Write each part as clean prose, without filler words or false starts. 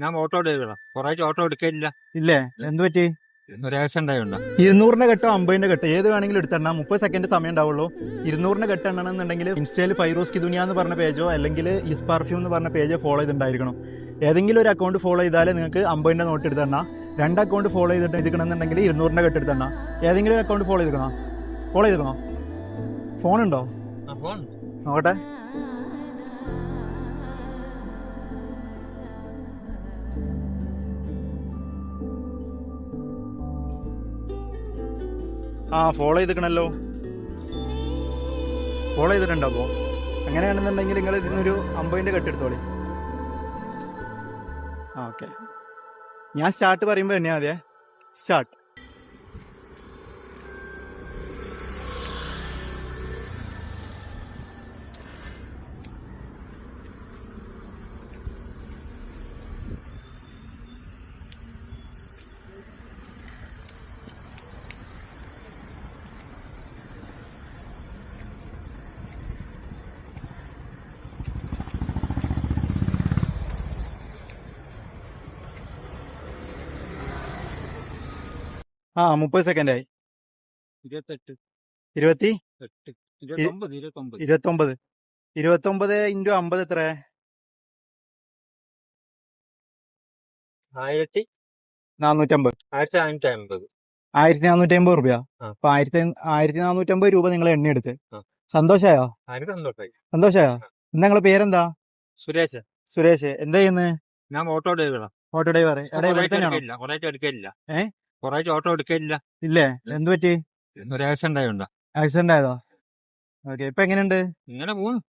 ഞാൻ ഓട്ടോ ഡ്രൈവറാ. കുറേശ്ശെ ഓട്ടോ എടുക്കില്ല. ഇല്ലേ? എന്ത് പറ്റി? ഒരു ആക്സിഡന്റ് ആയുണ്ടോ? 200 കെട്ടോ 50 കെട്ടോ ഏത് വേണമെങ്കിലും എടുത്തെണ്ണ. 30 സെക്കൻഡ് സമയം ഉണ്ടാവുള്ളൂ. 200 കെട്ട് എണ്ണണമെന്നുണ്ടെങ്കിൽ ഇൻസ്റ്റയിൽ ഫൈറൂസ് കിദുനിയ എന്ന് പറഞ്ഞ പേജോ അല്ലെങ്കിൽ ഇസ് പെർഫ്യൂം എന്ന് പറഞ്ഞ പേജോ ഫോളോ ചെയ്തിട്ടുണ്ടായിരിക്കണം. ഏതെങ്കിലും ഒരു അക്കൗണ്ട് ഫോളോ ചെയ്താലേ നിങ്ങൾക്ക് 50 നോട്ട് എടുത്തെണ്ണ. 2 അക്കൗണ്ട് ഫോളോ ചെയ്തിട്ട് എടുക്കണമെന്നുണ്ടെങ്കിൽ 200 കെട്ട് എടുത്തെണ്ണ. ഏതെങ്കിലും ഒരു അക്കൗണ്ട് ഫോളോ ചെയ്തിരിക്കണോ? ഫോണുണ്ടോ? നോക്കട്ടെ. ഫോളോ ചെയ്തിക്കണല്ലോ. ഫോളോ ചെയ്തിട്ടുണ്ടോ? അപ്പോൾ അങ്ങനെയാണെന്നുണ്ടെങ്കിൽ നിങ്ങൾ ഇതിനൊരു 50 കെട്ടെടുത്തോളി. ഓക്കെ, ഞാൻ സ്റ്റാർട്ട് പറയുമ്പോൾ തന്നെയാ മതിയേ. സ്റ്റാർട്ട്. ആ 30 സെക്കൻഡായി. 28 29 29 29 ഇൻറ്റു 50 എത്ര? 1450 1450 രൂപ. അപ്പൊ 1450 രൂപ നിങ്ങൾ എണ്ണ എടുത്ത്. സന്തോഷായോ? സന്തോഷായോ? എന്താ നിങ്ങളെ പേരെന്താ? സുരേഷ്. എന്താ ചെയ്യുന്നത്? ഞാൻ ഓട്ടോ ഡ്രൈവറാ. Auto driver. കുറേശ്ശെ എടുക്കില്ല. കുറേശ്ശെ ഓട്ടോ എടുക്കില്ല. ഇല്ലേ? എന്ത് പറ്റി? ഒരു ആക്സിഡന്റ് ആയുണ്ടോ? ആക്സിഡന്റ് ആയതോ? ഓക്കെ, ഇപ്പൊ എങ്ങനെയുണ്ട്? ഇങ്ങനെ പോകുന്നു.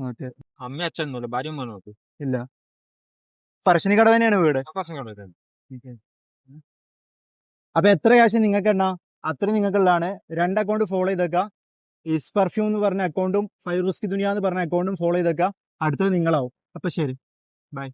ഓക്കെ. അമ്മ അച്ഛനൊന്നുമില്ല, ഭാര്യ നോക്ക്. ഇല്ല. പറശ്ശിനിക്കടവ് തന്നെയാണ് വീട്. അപ്പൊ എത്ര ക്യാഷ് നിങ്ങൾക്ക് എണ്ണ അത്ര നിങ്ങൾക്കുള്ളതാണ്. 2 അക്കൗണ്ട് ഫോളോ ചെയ്തേക്ക. ഇസ് പെർഫ്യൂം എന്ന് പറഞ്ഞ അക്കൗണ്ടും ഫൈറൂസ് കിദുനിയ എന്ന് പറഞ്ഞ അക്കൗണ്ടും ഫോളോ ചെയ്തേക്ക. അടുത്തത് നിങ്ങളാവും. അപ്പൊ ശരി, ബൈ.